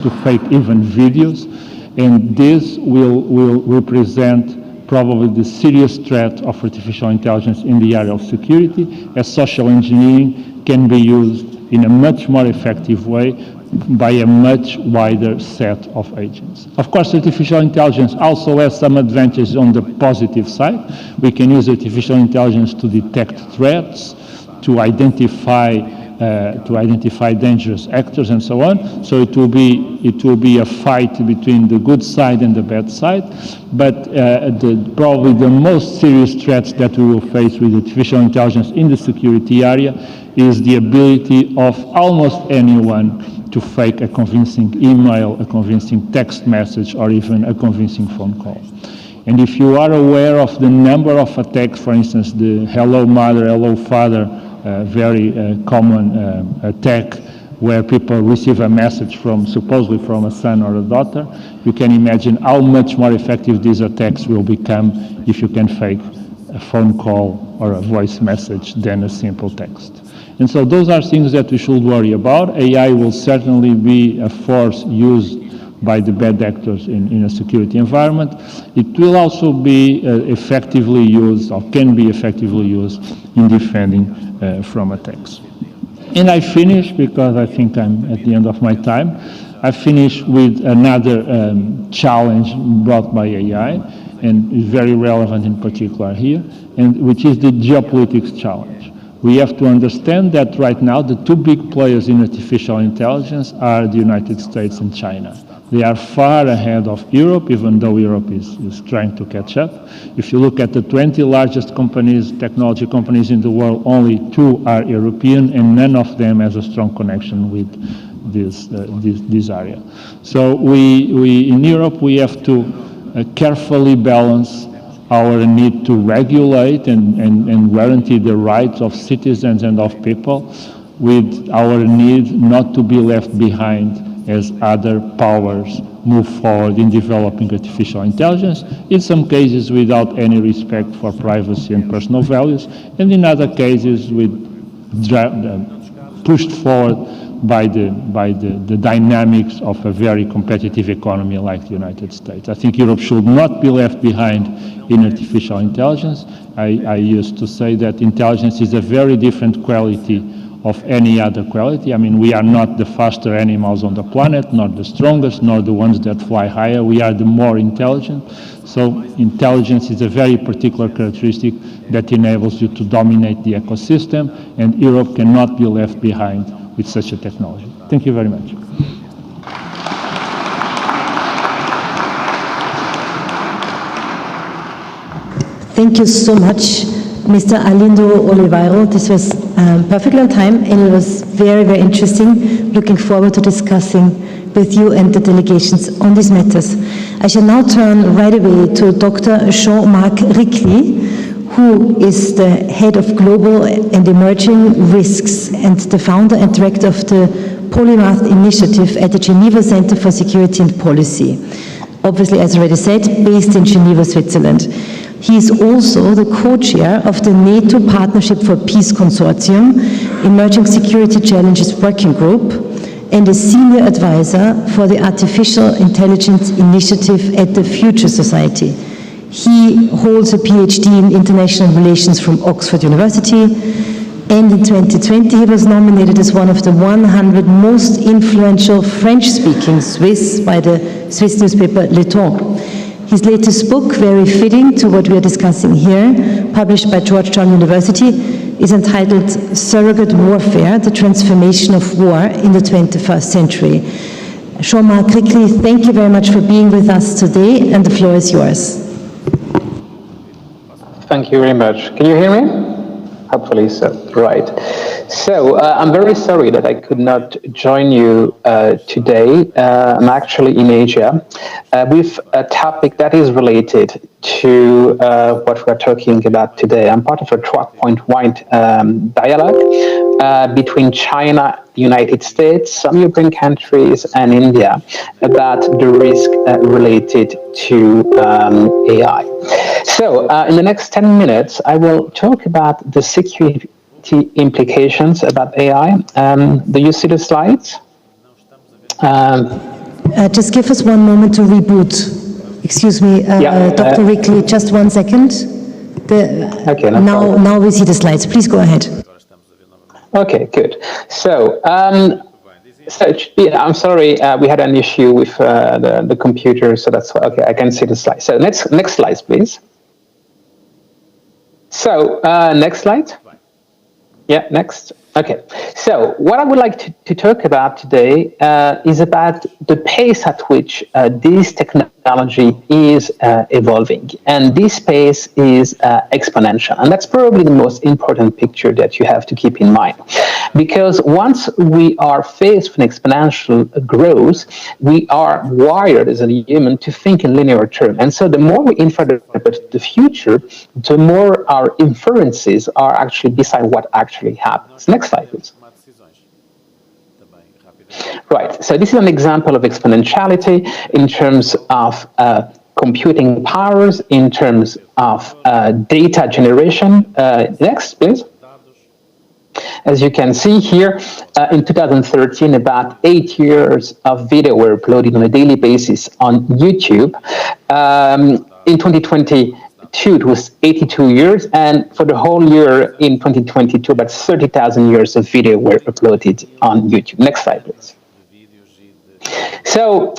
to fake even videos, and this will represent probably the serious threat of artificial intelligence in the area of security, as social engineering can be used in a much more effective way by a much wider set of agents. Of course, artificial intelligence also has some advantages on the positive side. We can use artificial intelligence to detect threats, to identify dangerous actors and so on. So it will be a fight between the good side and the bad side. But probably the most serious threats that we will face with artificial intelligence in the security area is the ability of almost anyone to fake a convincing email, a convincing text message, or even a convincing phone call. And if you are aware of the number of attacks, for instance, the hello mother, hello father, very common attack where people receive a message supposedly from a son or a daughter, you can imagine how much more effective these attacks will become if you can fake a phone call or a voice message than a simple text. And so those are things that we should worry about. AI will certainly be a force used by the bad actors in a security environment. It will also be effectively used, or can be effectively used, in defending from attacks. And I finish, because I think I'm at the end of my time, I finish with another challenge brought by AI, and is very relevant in particular here, and which is the geopolitics challenge. We have to understand that right now the two big players in artificial intelligence are the United States and China. They are far ahead of Europe, even though Europe is trying to catch up. If you look at the 20 largest companies, technology companies in the world, only 2 are European, and none of them has a strong connection with this area. So we in Europe, we have to carefully balance our need to regulate and guarantee the rights of citizens and of people with our need not to be left behind as other powers move forward in developing artificial intelligence, in some cases without any respect for privacy and personal values, and in other cases pushed forward by the dynamics of a very competitive economy like the United States. I think Europe should not be left behind in artificial intelligence. I used to say that intelligence is a very different quality of any other quality. I mean, we are not the faster animals on the planet, not the strongest, nor the ones that fly higher. We are the more intelligent. So intelligence is a very particular characteristic that enables you to dominate the ecosystem, and Europe cannot be left behind with such a technology. Thank you very much. Thank you so much, Mr. Arlindo Oliveira. This was perfectly on time, and it was very, very interesting. Looking forward to discussing with you and the delegations on these matters. I shall now turn right away to Dr. Jean-Marc Ricli, who is the head of global and emerging risks and the founder and director of the Polymath Initiative at the Geneva Center for Security and Policy. Obviously, as already said, based in Geneva, Switzerland. He is also the co-chair of the NATO Partnership for Peace Consortium, Emerging Security Challenges Working Group, and a senior advisor for the Artificial Intelligence Initiative at the Future Society. He holds a PhD in International Relations from Oxford University, and in 2020 he was nominated as one of the 100 most influential French-speaking Swiss by the Swiss newspaper Le Temps. His latest book, very fitting to what we are discussing here, published by Georgetown University, is entitled Surrogate Warfare, the Transformation of War in the 21st Century. Jean-Marc Ricli, thank you very much for being with us today, and the floor is yours. Thank you very much. Can you hear me? Hopefully so. Right. So I'm very sorry that I could not join you today. I'm actually in Asia with a topic that is related to what we're talking about today. I'm part of a 12-point dialogue between China, the United States, some European countries, and India about the risk related to AI. So in the next 10 minutes, I will talk about the security implications about AI. Do you see the slides? Just give us one moment to reboot. Excuse me, Dr. Rickley, just 1 second. Okay, no problem. Now we see the slides. Please go ahead. Okay, good. So, I'm sorry, we had an issue with the computer, so that's why. Okay, I can see the slide. So next slide, please. So next slide. Yeah, next. Okay, so what I would like to talk about today is about the pace at which this technology is evolving. And this pace is exponential. And that's probably the most important picture that you have to keep in mind. Because once we are faced with exponential growth, we are wired as a human to think in linear terms. And so the more we infer about the future, the more our inferences are actually beside what actually happens. Next slide, please. Right, so this is an example of exponentiality in terms of computing powers, in terms of data generation. Next, please. As you can see here, in 2013, about 8 years of video were uploaded on a daily basis on YouTube. In 2022, it was 82 years, and for the whole year in 2022, about 30,000 years of video were uploaded on YouTube. Next slide, please. So,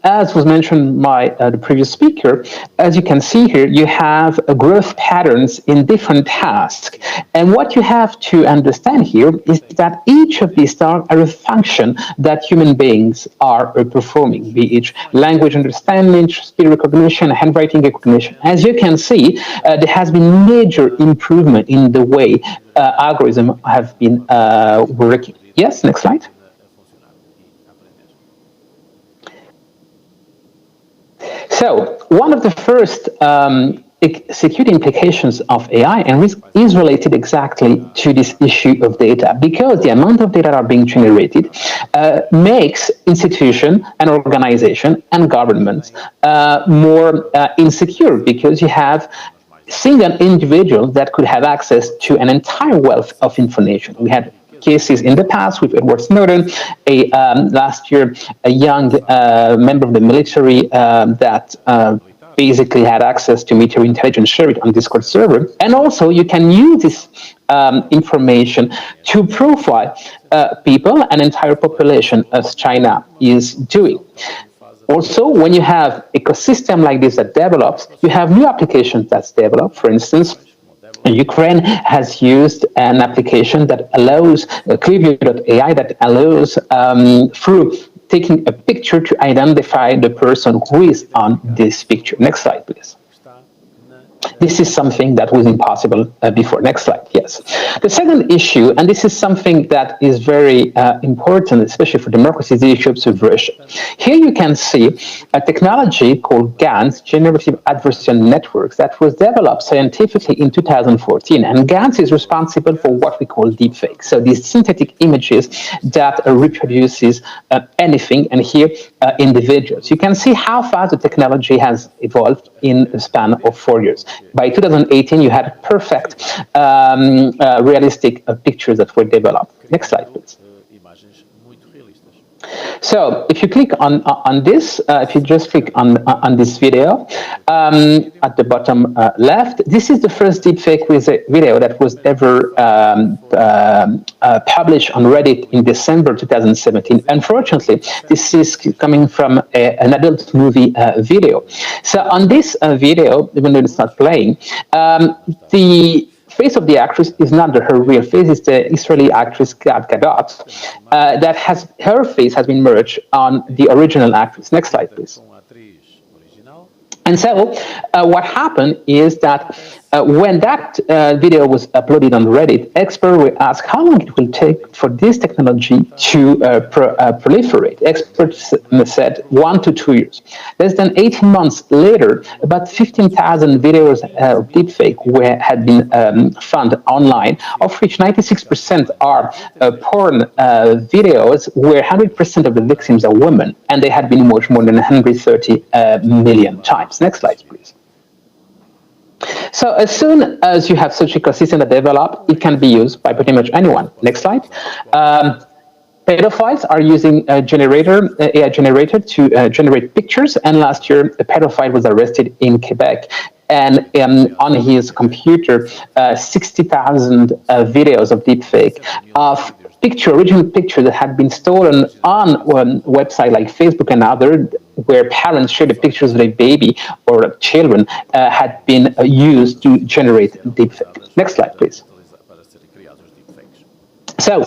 as was mentioned by the previous speaker, as you can see here, you have growth patterns in different tasks. And what you have to understand here is that each of these tasks are a function that human beings are performing, be it language understanding, speech recognition, handwriting recognition. As you can see, there has been major improvement in the way algorithms have been working. Yes, next slide. So one of the first security implications of AI and risk is related exactly to this issue of data, because the amount of data that are being generated makes institutions and organizations and governments more insecure, because you have single individuals that could have access to an entire wealth of information. We had cases in the past with Edward Snowden, last year, a young member of the military that basically had access to military intelligence shared on Discord server. And also you can use this information to profile people, an entire population, as China is doing. Also, when you have ecosystem like this that develops, you have new applications that's developed. For instance, Ukraine has used an application that allows, Clearview.ai, that allows through taking a picture to identify the person who is on this picture. Next slide, please. This is something that was impossible before. Next slide, yes. The second issue, and this is something that is very important, especially for democracy, is the issue of subversion. Here you can see a technology called GANs, Generative Adversarial Networks, that was developed scientifically in 2014. And GANs is responsible for what we call deepfakes. So these synthetic images that reproduces anything, and here individuals. You can see how fast the technology has evolved in a span of 4 years. By 2018, you had perfect, realistic pictures that were developed. Next slide, please. So if you click on this, if you just click on this video at the bottom left, this is the first deepfake video that was ever published on Reddit in December 2017. Unfortunately, this is coming from an adult movie video. So on this video, even though it's not playing, the face of the actress is not her real face. It's the Israeli actress Gal Gadot. That has her face has been merged on the original actress. Next slide, please. And so what happened is that when that video was uploaded on Reddit, experts were asked how long it will take for this technology to proliferate. Experts said 1 to 2 years. Less than 18 months later, about 15,000 videos of deepfake had been found online, of which 96% are porn videos, where 100% of the victims are women, and they had been watched more than 130 million times. Next slide, please. So as soon as you have such ecosystem that develop, it can be used by pretty much anyone. Next slide. pedophiles are using a AI generator to generate pictures. And last year, a pedophile was arrested in Quebec. And on his computer, 60,000 videos of deepfake of original picture that had been stolen on a website like Facebook and other, where parents share the pictures of their baby or children, had been used to generate deepfake. Next slide, please. So,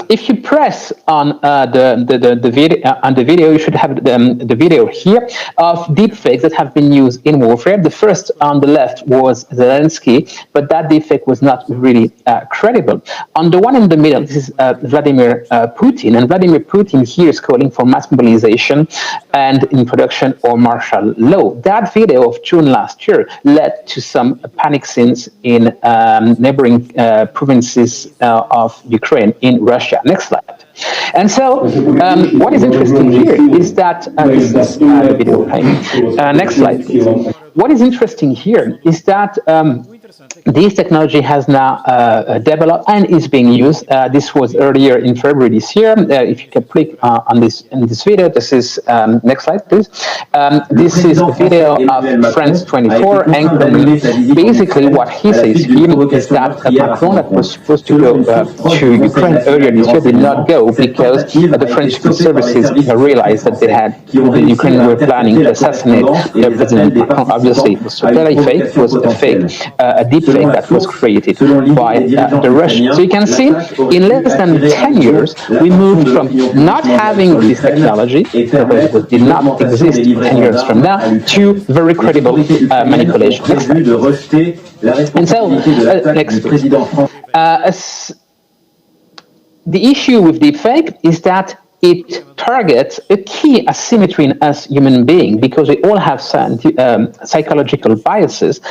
if you press on the video, you should have the video here of deepfakes that have been used in warfare. The first on the left was Zelensky, but that deepfake was not really credible. On the one in the middle, this is Vladimir Putin, and Vladimir Putin here is calling for mass mobilization and introduction of martial law. That video of June last year led to some panic scenes in neighboring provinces of Ukraine in Russia. Next slide. And so, what is interesting here is that this is the video playing. Next slide, please. What is interesting here is that this technology has now developed and is being used. This was earlier in February this year. If you can click on this in this video, this is next slide, please. This is a video of France 24, and basically what he says here is that Macron, that was supposed to go to Ukraine earlier this year, did not go because the French services realized that the Ukrainians were planning to assassinate President Macron. Obviously, it was totally fake. It was a fake, a deep fake that was created by the Russians. So you can see, in less than 10 years, we moved from not having this technology, because it did not exist 10 years from now, to very credible manipulation. Next slide. And so, next. The issue with deepfake is that it targets a key asymmetry in us human beings, because we all have psychological biases.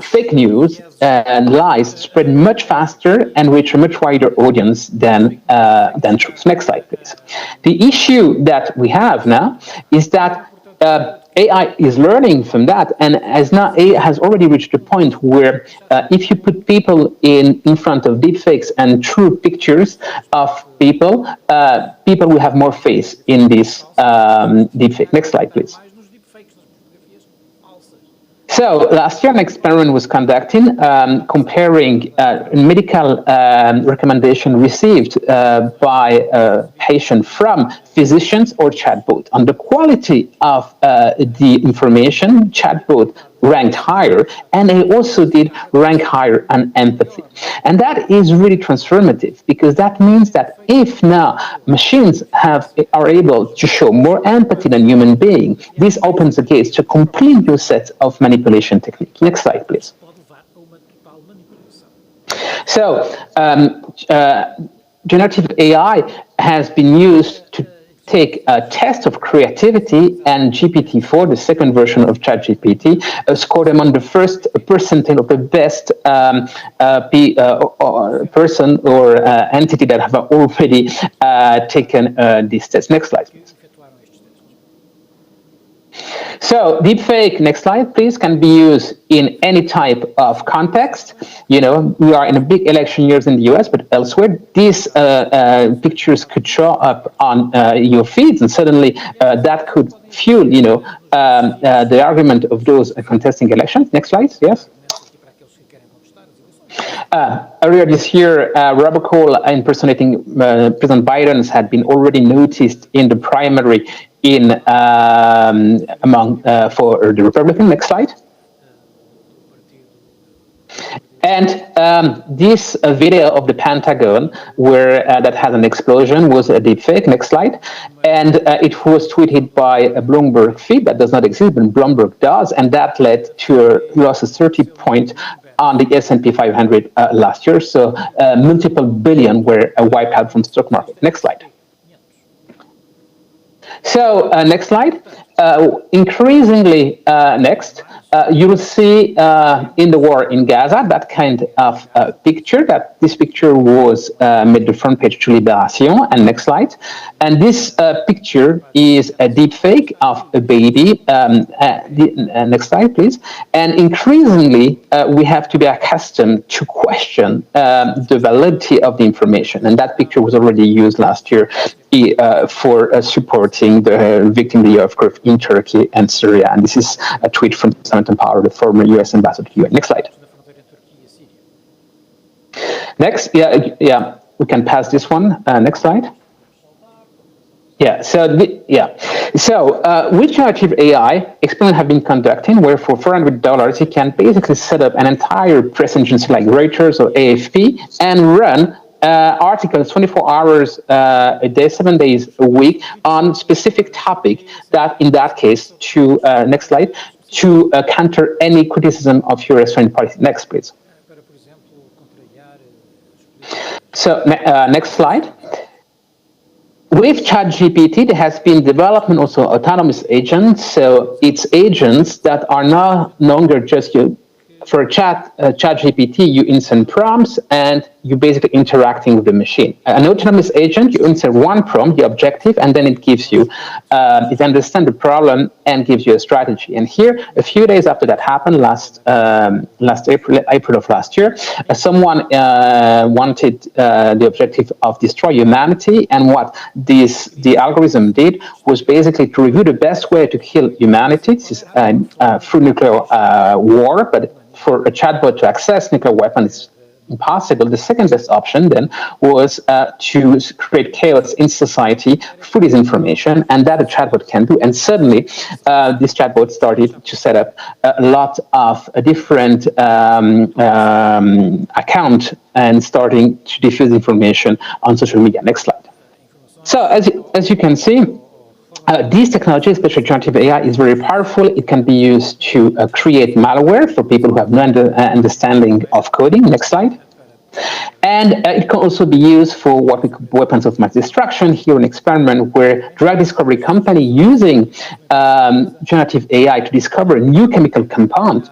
Fake news and lies spread much faster and reach a much wider audience than truth. Next slide, please. The issue that we have now is that AI is learning from that, and AI has already reached a point where if you put people in front of deepfakes and true pictures of people, people will have more faith in this deepfake. Next slide, please. So last year, an experiment was conducted comparing medical recommendation received by a patient from physicians or chatbot. On the quality of the information, chatbot ranked higher, and they also did rank higher on empathy. And that is really transformative, because that means that if now machines are able to show more empathy than human beings, this opens the gates to a complete new set of manipulation techniques. Next slide, please. So, generative AI has been used to take a test of creativity, and GPT-4, the second version of ChatGPT, scored them on the first percentile of the best person or entity that have already taken this test. Next slide, please. So deepfake, next slide, please, can be used in any type of context. You know, we are in a big election years in the US, but elsewhere, these pictures could show up on your feeds, and suddenly that could fuel, you know, the argument of those contesting elections. Next slide, yes. Earlier this year, robocall impersonating President Biden had been already noticed in the primary in for the Republican. Next slide. And this video of the Pentagon, where that has an explosion, was a deepfake. Next slide. And it was tweeted by a Bloomberg feed that does not exist, but Bloomberg does, and that led to a loss of 30 points on the S&P 500 last year. So multiple billion were wiped out from the stock market. Next slide. So next slide. increasingly, next, you will see in the war in Gaza that kind of picture. That this picture was made the front page to Libération. And next slide. And this picture is a deep fake of a baby. Next slide, please. And increasingly, we have to be accustomed to question the validity of the information. And that picture was already used last year for supporting the victim of the earthquake in Turkey and Syria. And this is a tweet from Samantha Power, the former US ambassador to UN. Next slide. Next, yeah, we can pass this one. Next slide. Yeah, so with generative AI, experiments have been conducting where for $400 you can basically set up an entire press agency like Reuters or AFP and run articles 24 hours a day, 7 days a week on specific topic that, in that case, to next slide, to counter any criticism of your restaurant policy. Next, please. So next slide. With ChatGPT, there has been development also autonomous agents. So it's agents that are no longer just you. For ChatGPT, you insert prompts and you're basically interacting with the machine. An autonomous agent, you insert one prompt, the objective, and then it gives you, it understands the problem and gives you a strategy. And here, a few days after that happened, last April of last year, someone wanted the objective of destroy humanity, and what the algorithm did was basically to review the best way to kill humanity. This is through nuclear war, but for a chatbot to access nuclear weapons, impossible. The second best option then was to create chaos in society through this information, and that a chatbot can do. And suddenly, this chatbot started to set up a lot of different accounts and starting to diffuse information on social media. Next slide. So as you can see, these technologies, especially generative AI, is very powerful. It can be used to create malware for people who have no understanding of coding. Next slide. And it can also be used for what we call weapons of mass destruction. Here, an experiment where drug discovery company using generative AI to discover a new chemical compound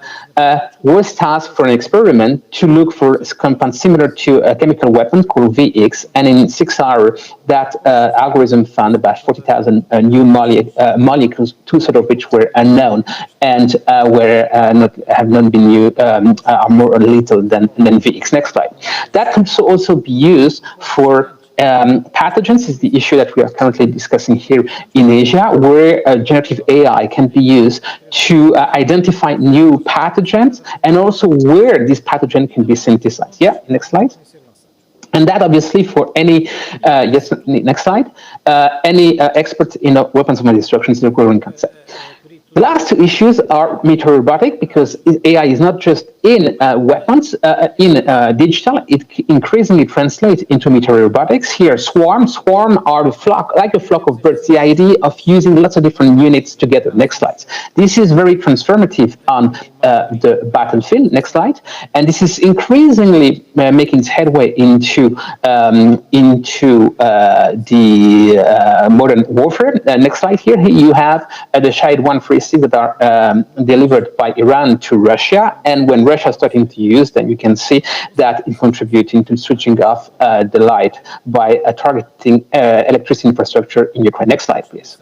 was tasked for an experiment to look for a compound similar to a chemical weapon called VX. And in 6 hours, that algorithm found about 40,000 new molecules, 2/3 of which were unknown and have not been used, are more lethal than VX. Next slide. That can also be used for pathogens. Is the issue that we are currently discussing here in Asia, where generative AI can be used to identify new pathogens and also where this pathogen can be synthesized. Yeah, next slide. And that obviously for any, yes, next slide, any expert in weapons of mass destruction is a growing concept. The last two issues are military robotic, because AI is not just in weapons, in digital, it increasingly translates into military robotics. Here, swarm are the flock, like a flock of birds, the idea of using lots of different units together. Next slide. This is very transformative on the battlefield. Next slide. And this is increasingly making its headway into the modern warfare. Next slide. Here you have the Shahid 136 that are delivered by Iran to Russia, and when Russia is starting to use them, you can see that it's contributing to switching off the light by targeting electricity infrastructure in Ukraine. Next slide, please.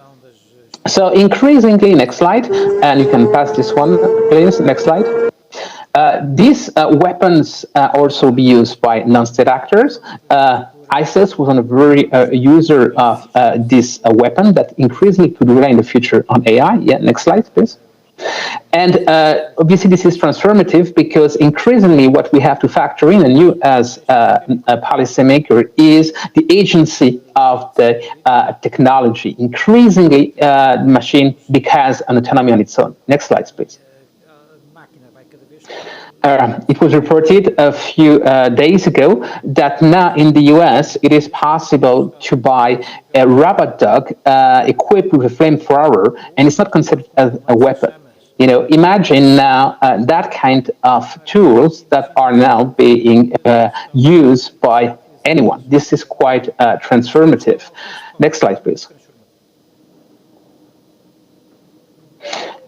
So increasingly, next slide, and you can pass this one, please. Next slide. These weapons also be used by non-state actors. ISIS was on a very user of this weapon that increasingly could rely in the future on AI. Yeah, next slide, please. And obviously this is transformative, because increasingly what we have to factor in, and you as a policymaker, is the agency of the technology. Increasingly, the machine has an autonomy on its own. Next slide, please. It was reported a few days ago that now in the US, it is possible to buy a robot dog equipped with a flamethrower, and it's not considered as a weapon. You know, imagine now that kind of tools that are now being used by anyone. This is quite transformative. Next slide, please.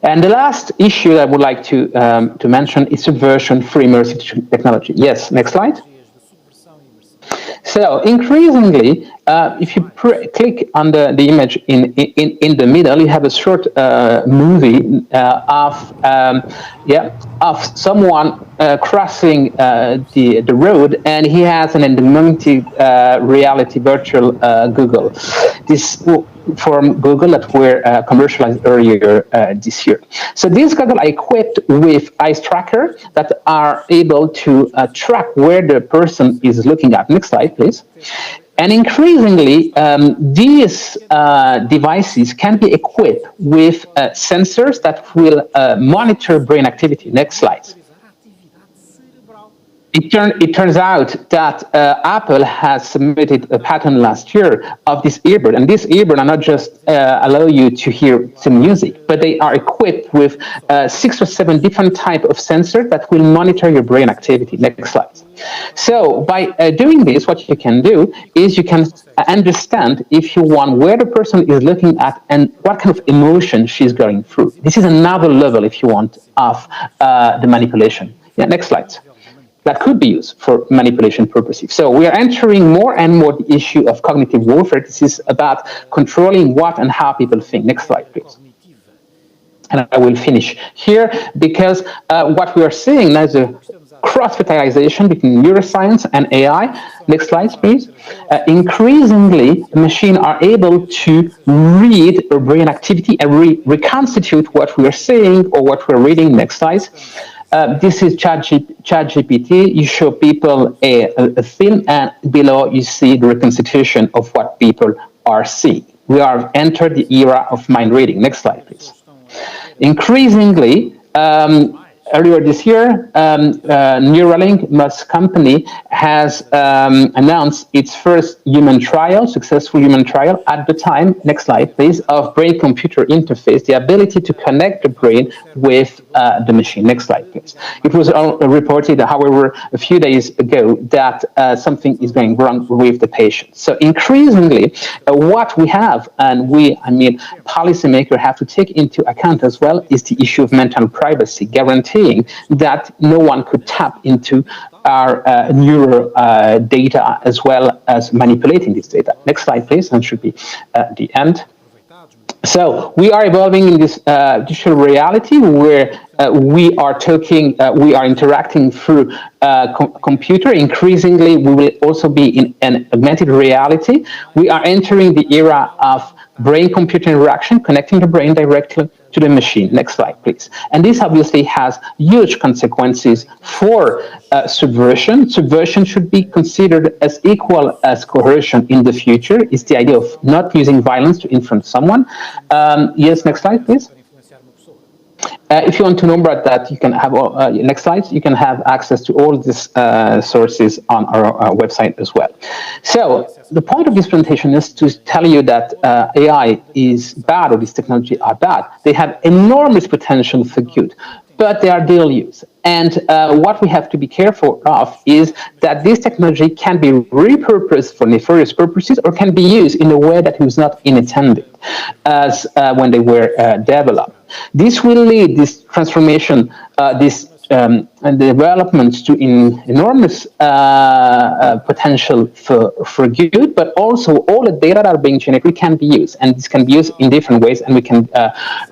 And the last issue I would like to mention is subversion for immersive technology. Yes, next slide. So increasingly, if you click on the image in the middle, you have a short movie of someone crossing the road, and he has an augmented reality virtual Google. This from Google that were commercialized earlier this year. So these goggles are equipped with eyes tracker that are able to track where the person is looking at. Next slide, please. And increasingly, these devices can be equipped with sensors that will monitor brain activity. Next slide. It turns out that Apple has submitted a patent last year of this earbud, and this earbud are not just allow you to hear some music, but they are equipped with 6 or 7 different types of sensors that will monitor your brain activity. Next slide. So by doing this, what you can do is you can understand, if you want, where the person is looking at and what kind of emotion she's going through. This is another level, if you want, of the manipulation. Yeah, next slide. That could be used for manipulation purposes. So we are entering more and more the issue of cognitive warfare. This is about controlling what and how people think. Next slide, please. And I will finish here, because what we are seeing now is a cross-fertilization between neuroscience and AI. Next slide, please. Increasingly, machines are able to read our brain activity and reconstitute what we are seeing or what we're reading. Next slide. This is ChatGPT. You show people a film, and below you see the reconstitution of what people are seeing. We are entered the era of mind reading. Next slide, please. Increasingly, earlier this year, Neuralink, Musk's company, has announced its first human trial, successful human trial, at the time, next slide please, of brain-computer interface, the ability to connect the brain with the machine. Next slide please. It was reported, however, a few days ago that something is going wrong with the patient. So increasingly, what we have, and policymakers have to take into account as well, is the issue of mental privacy, guaranteeing that no one could tap into our neural data as well as manipulating this data. Next slide, please, and should be the end. So we are evolving in this digital reality where we are interacting through computer. Increasingly, we will also be in an augmented reality. We are entering the era of brain-computer interaction, connecting the brain directly to the machine. Next slide, please. And this obviously has huge consequences for subversion. Subversion should be considered as equal as coercion in the future. It's the idea of not using violence to influence someone. Yes, next slide, please. If you want to know about that, you can have, next slide, you can have access to all these sources on our website as well. So the point of this presentation is to tell you that AI is bad, or these technologies are bad. They have enormous potential for good, but they are dual use. And what we have to be careful of is that this technology can be repurposed for nefarious purposes, or can be used in a way that was not intended as when they were developed. This will lead this transformation, and the developments to enormous potential for good, but also all the data that are being generated can be used, and this can be used in different ways, and we can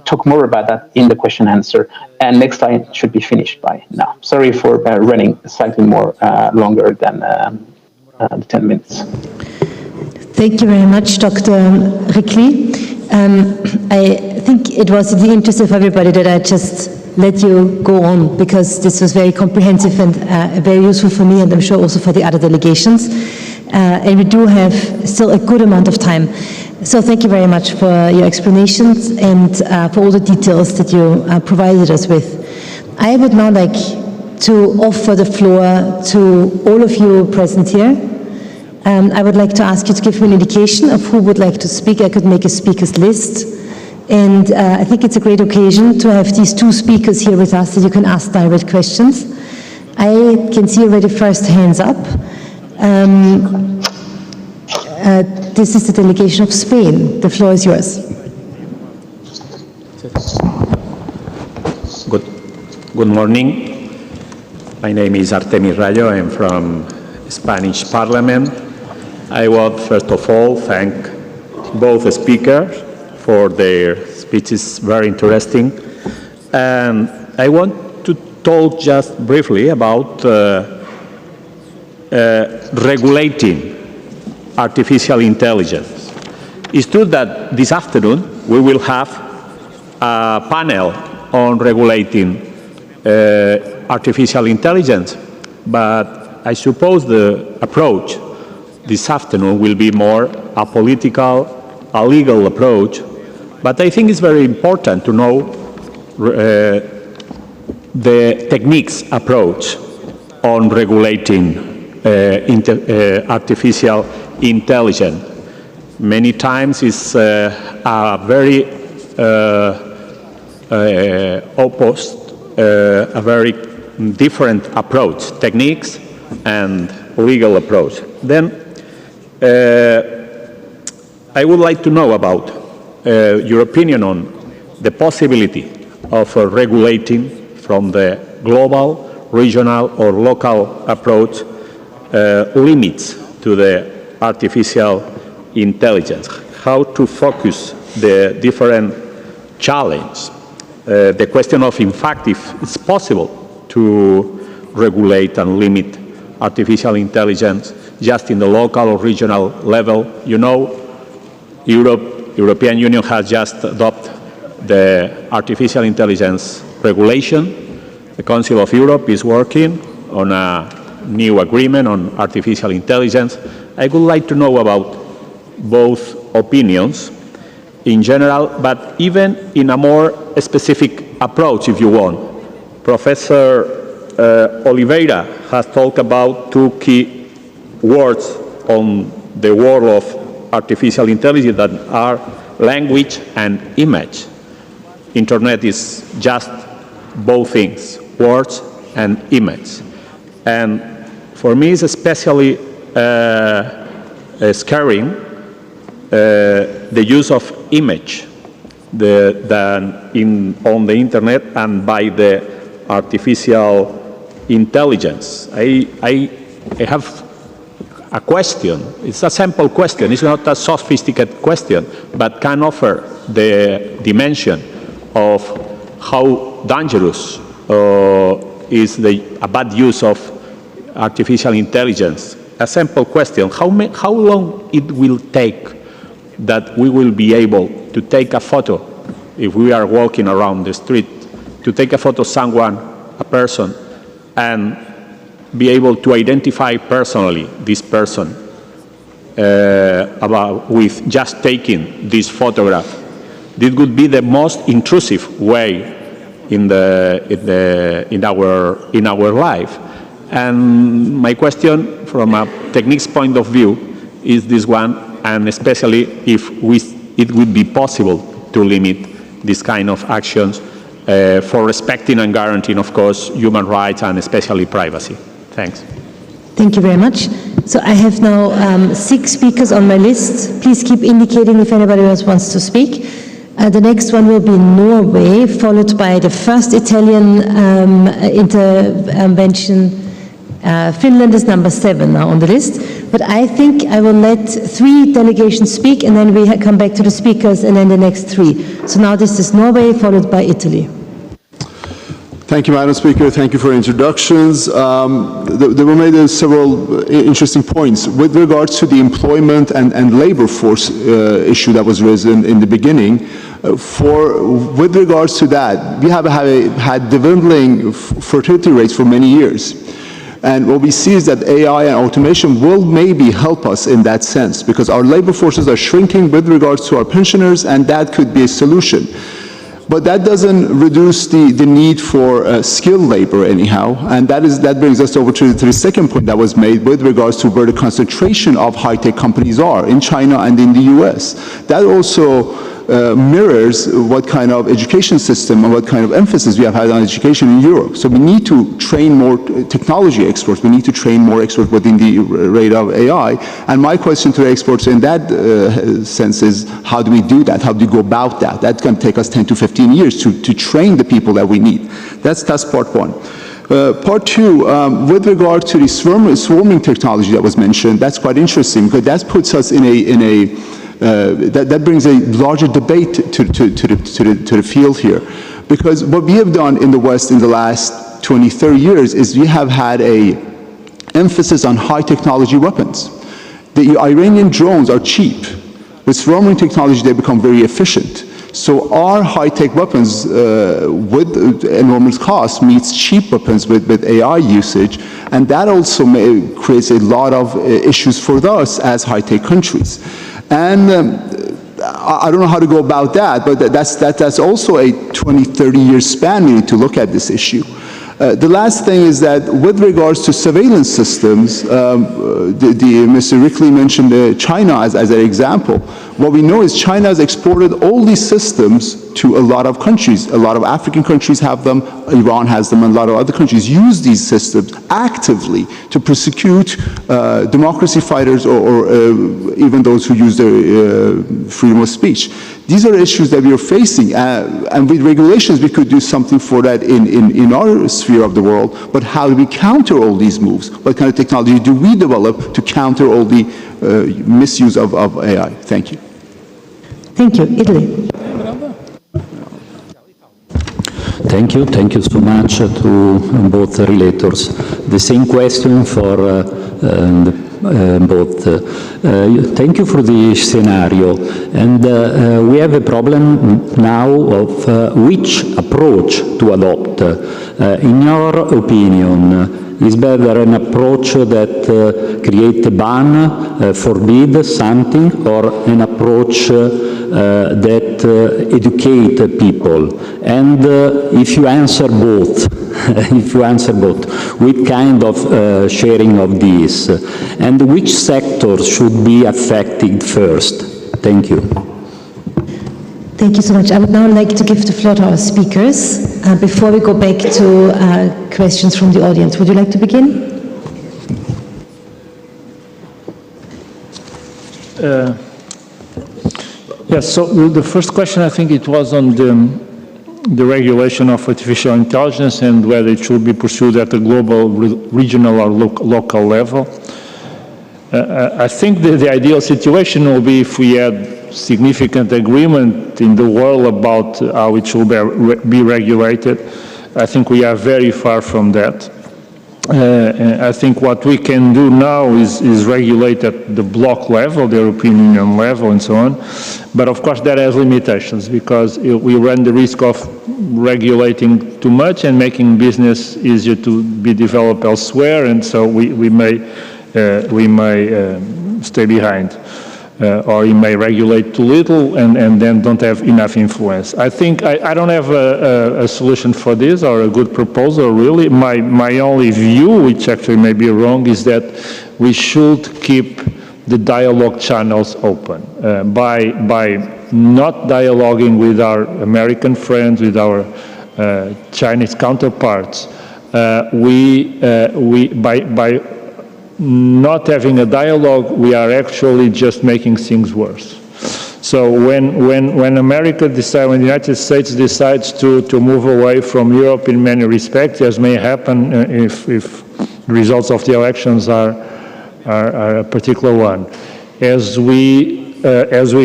talk more about that in the question answer. And next slide should be finished by now. Sorry for running slightly more longer than the 10 minutes. Thank you very much, Dr. Ricli. I think it was in the interest of everybody that I just let you go on, because this was very comprehensive and very useful for me, and I'm sure also for the other delegations. And we do have still a good amount of time. So thank you very much for your explanations and for all the details that you provided us with. I would now like to offer the floor to all of you present here. I would like to ask you to give me an indication of who would like to speak. I could make a speakers list. And I think it's a great occasion to have these two speakers here with us that you can ask direct questions. I can see already first hands up. This is the delegation of Spain. The floor is yours. Good morning. My name is Artemis Rayo. I'm from Spanish Parliament. I want first of all thank both speakers for their speeches, very interesting. And I want to talk just briefly about regulating artificial intelligence. It's true that this afternoon we will have a panel on regulating artificial intelligence, but I suppose the approach this afternoon will be more a political, a legal approach. But I think it's very important to know the techniques approach on regulating artificial intelligence. Many times it's a very opposed, a very different approach, techniques and legal approach. Then I would like to know about your opinion on the possibility of regulating from the global, regional or local approach limits to the artificial intelligence, how to focus the different challenge. The question of, in fact, if it's possible to regulate and limit artificial intelligence just in the local or regional level. You know, European Union has just adopted the artificial intelligence regulation. The Council of Europe is working on a new agreement on artificial intelligence. I would like to know about both opinions in general, but even in a more specific approach, if you want. Professor Oliveira has talked about two key words on the world of artificial intelligence that are language and image. Internet is just both things, words and image. And for me, it's especially scaring the use of image on the internet and by the artificial intelligence. I have a question. It's a simple question. It's not a sophisticated question, but can offer the dimension of how dangerous is a bad use of artificial intelligence. A simple question. How long it will take that we will be able to take a photo if we are walking around the street, to take a photo of someone, a person, and be able to identify personally this person with just taking this photograph. This would be the most intrusive way in our life. And my question, from a techniques point of view, is this one, and especially if it would be possible to limit this kind of actions for respecting and guaranteeing, of course, human rights and especially privacy. Thanks. Thank you very much. So I have now 6 speakers on my list. Please keep indicating if anybody else wants to speak. The next one will be Norway, followed by the first Italian intervention. Finland is number 7 now on the list. But I think I will let 3 delegations speak, and then we come back to the speakers, and then the next 3. So now this is Norway, followed by Italy. Thank you, Madam Speaker. Thank you for introductions. There were made several interesting points with regards to the employment and labor force issue that was raised in the beginning. With regards to that, we have had dwindling fertility rates for many years. And what we see is that AI and automation will maybe help us in that sense, because our labor forces are shrinking with regards to our pensioners, and that could be a solution. But that doesn't reduce the need for skilled labor anyhow, and that brings us over to the second point that was made with regards to where the concentration of high-tech companies are, in China and in the US. That also mirrors what kind of education system and what kind of emphasis we have had on education in Europe. So we need to train more technology experts. We need to train more experts within the rate of AI. And my question to the experts in that sense is, how do we do that? How do we go about that? That's going to take us 10 to 15 years to train the people that we need. That's part one. Part two, with regard to the swarming technology that was mentioned, that's quite interesting because that puts us in that brings a larger debate to the field here. Because what we have done in the West in the last 20, 30 years is we have had a emphasis on high technology weapons. The Iranian drones are cheap. With swarming technology, they become very efficient. So our high-tech weapons with enormous cost meets cheap weapons with AI usage, and that also creates a lot of issues for us as high-tech countries. And I don't know how to go about that, but that's also a 20, 30-year span we need to look at this issue. The last thing is that with regards to surveillance systems, Mr. Rickley mentioned China as an example. What we know is China has exported all these systems to a lot of countries. A lot of African countries have them, Iran has them, and a lot of other countries use these systems actively to prosecute democracy fighters or even those who use their freedom of speech. These are issues that we are facing, and with regulations we could do something for that in our sphere of the world, but how do we counter all these moves? What kind of technology do we develop to counter all the misuse of AI? Thank you. Thank you. Italy. Thank you so much to both relators. The same question for both. Thank you for the scenario. And we have a problem now of which approach to adopt. In your opinion, is better an approach that create a ban, forbid something, or an approach that educate people? And if you answer both, what kind of sharing of this? And which sectors should be affected first? Thank you. Thank you so much. I would now like to give the floor to our speakers before we go back to questions from the audience. Would you like to begin? Yes, so the first question, I think it was on the regulation of artificial intelligence and whether it should be pursued at a global, regional, or local level. I think the ideal situation will be if we had significant agreement in the world about how it should be regulated. I think we are very far from that. I think what we can do now is regulate at the bloc level, the European Union level, and so on. But of course, that has limitations because we run the risk of regulating too much and making business easier to be developed elsewhere, and so we may stay behind. Or you may regulate too little and then don't have enough influence. I think I don't have a solution for this or a good proposal, really. My only view, which actually may be wrong, is that we should keep the dialogue channels open. By not dialoguing with our American friends, with our Chinese counterparts, by not having a dialogue, we are actually just making things worse. So when America decides, when the United States decides to move away from Europe in many respects, as may happen if the results of the elections are a particular one, as we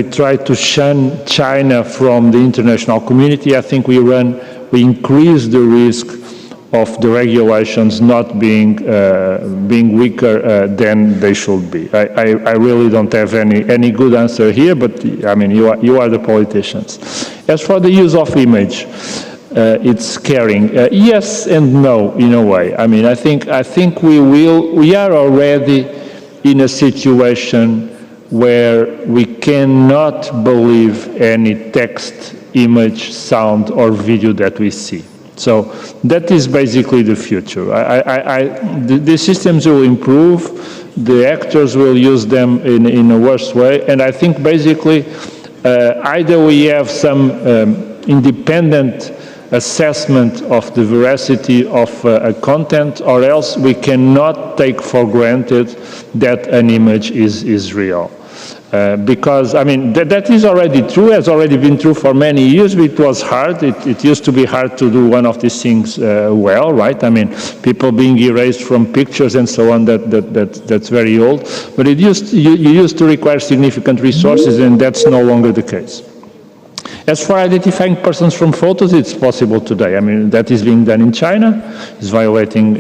try to shun China from the international community, I think we increase the risk of the regulations not being weaker than they should be. I really don't have any good answer here, but I mean you are the politicians. As for the use of image, it's scaring. Yes and no in a way. I mean I think we are already in a situation where we cannot believe any text, image, sound, or video that we see. So that is basically the future. The systems will improve, the actors will use them in a worse way, and I think basically Either we have some independent assessment of the veracity of a content, or else we cannot take for granted that an image is real. Because, I mean, that is already true, has already been true for many years. It was hard. It used to be hard to do one of these things well, right? I mean, people being erased from pictures and so on, that's very old. But you used to require significant resources, and that's no longer the case. As for identifying persons from photos, it's possible today. I mean, that is being done in China. It's violating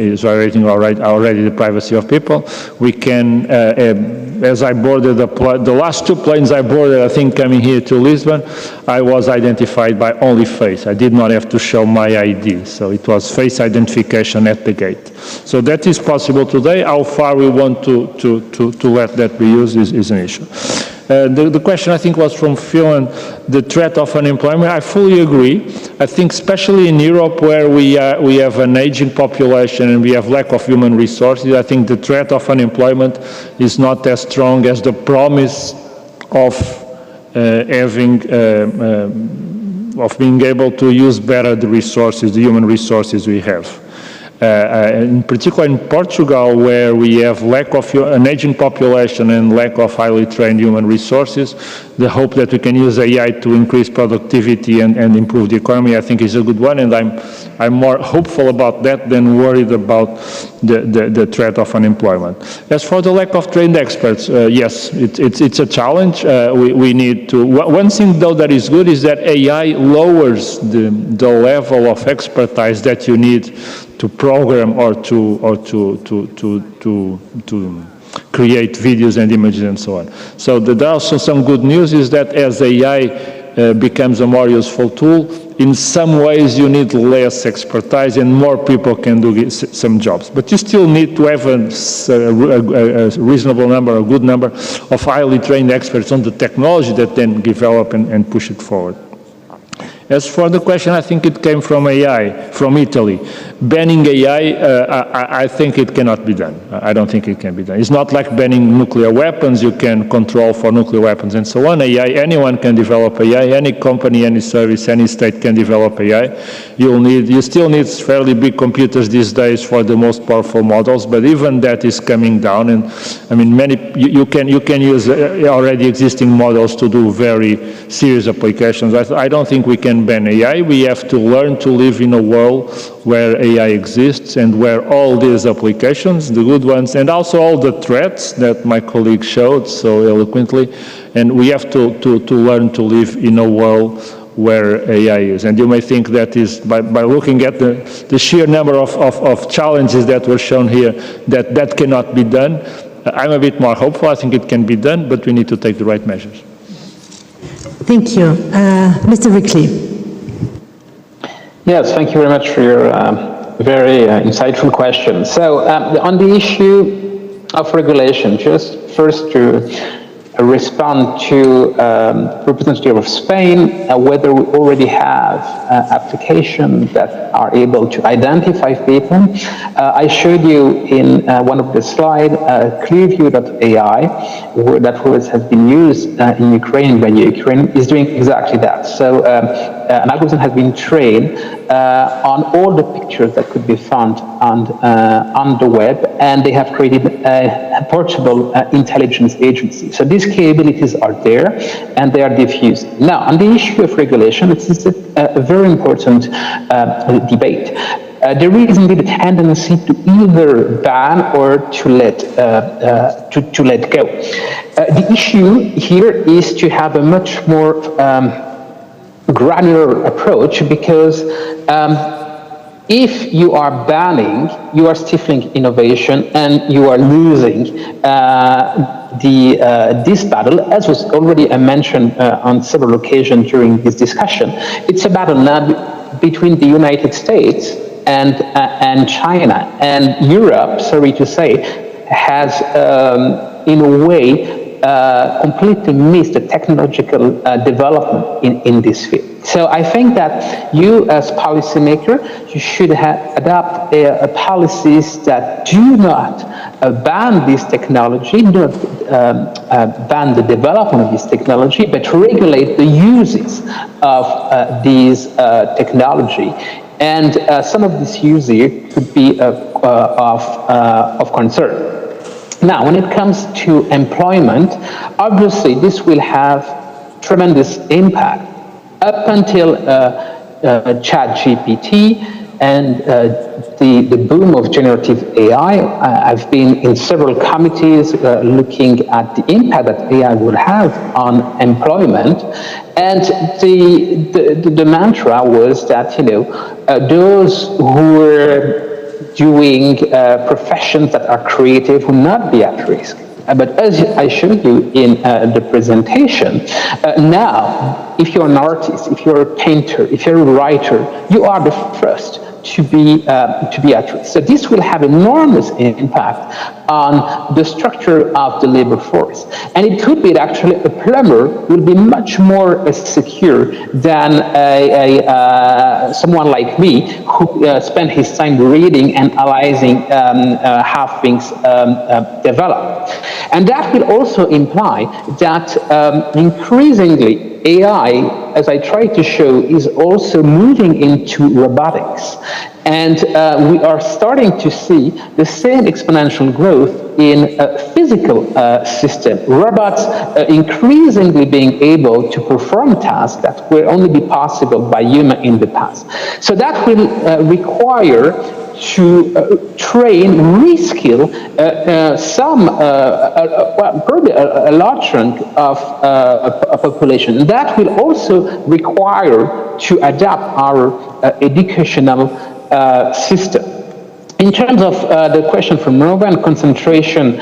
already the privacy of people. We can, as I boarded the last two planes I boarded, I think coming here to Lisbon, I was identified by only face. I did not have to show my ID. So it was face identification at the gate. So that is possible today. How far we want to let that be used is an issue. The question, I think, was from Phil, and the threat of unemployment. I fully agree. I think especially in Europe, where we have an aging population and we have lack of human resources, I think the threat of unemployment is not as strong as the promise of being able to use better the resources, the human resources we have. In particular in Portugal, where we have lack of an aging population and lack of highly trained human resources, the hope that we can use AI to increase productivity and improve the economy, I think, is a good one, and I'm more hopeful about that than worried about the threat of unemployment. As for the lack of trained experts, yes, it's a challenge. We need to. One thing, though, that is good is that AI lowers the level of expertise that you need to program or to create videos and images and so on. So there are also some good news is that as AI becomes a more useful tool, in some ways you need less expertise and more people can do some jobs. But you still need to have a reasonable number, a good number of highly trained experts on the technology that then develop and push it forward. As for the question, I think it came from AI, from Italy. Banning AI, I think it cannot be done. I don't think it can be done. It's not like banning nuclear weapons. You can control for nuclear weapons and so on. AI, anyone can develop AI. Any company, any service, any state can develop AI. You still need fairly big computers these days for the most powerful models, but even that is coming down. And I mean, you can use already existing models to do very serious applications. I don't think we can ban AI. We have to learn to live in a world where AI exists and where all these applications, the good ones, and also all the threats that my colleague showed so eloquently, and we have to learn to live in a world where AI is. And you may think that is, by looking at the sheer number of challenges that were shown here, that cannot be done. I'm a bit more hopeful. I think it can be done, but we need to take the right measures. Thank you. Mr. Rickley. Yes, thank you very much for your very insightful question. So on the issue of regulation, just first to respond to representative of Spain, whether we already have applications that are able to identify people. I showed you in one of the slides, Clearview.ai, that has been used in Ukraine, when Ukraine is doing exactly that. So an algorithm has been trained on all the pictures that could be found on the web, and they have created a portable intelligence agency. So these capabilities are there, and they are diffused. Now, on the issue of regulation, this is a very important debate. There is indeed a tendency to either ban or to let go. The issue here is to have a much more granular approach, because if you are banning, you are stifling innovation and you are losing this battle, as was already mentioned on several occasions during this discussion. It's a battle now between the United States and China, and Europe, sorry to say, has in a way completely miss the technological development in this field. So I think that you, as policymaker, you should adopt policies that do not ban this technology, do not ban the development of this technology, but regulate the uses of these technology. And some of this usage could be of concern. Now, when it comes to employment, obviously this will have tremendous impact. Up until ChatGPT and the boom of generative AI, I've been in several committees looking at the impact that AI would have on employment. And the mantra was that, those who were doing professions that are creative will not be at risk. But as I showed you in the presentation, now, if you're an artist, if you're a painter, if you're a writer, you are the first to be at risk. So this will have enormous impact on the structure of the labor force. And it could be that actually a plumber will be much more secure than someone like me who spent his time reading and analyzing how things develop. And that will also imply that increasingly AI, as I tried to show, is also moving into robotics. And we are starting to see the same exponential growth in physical systems. Robots increasingly being able to perform tasks that will only be possible by human in the past. So that will require to train, reskill probably a large chunk of a population. And that will also require to adapt our educational system. In terms of the question from Robin, concentration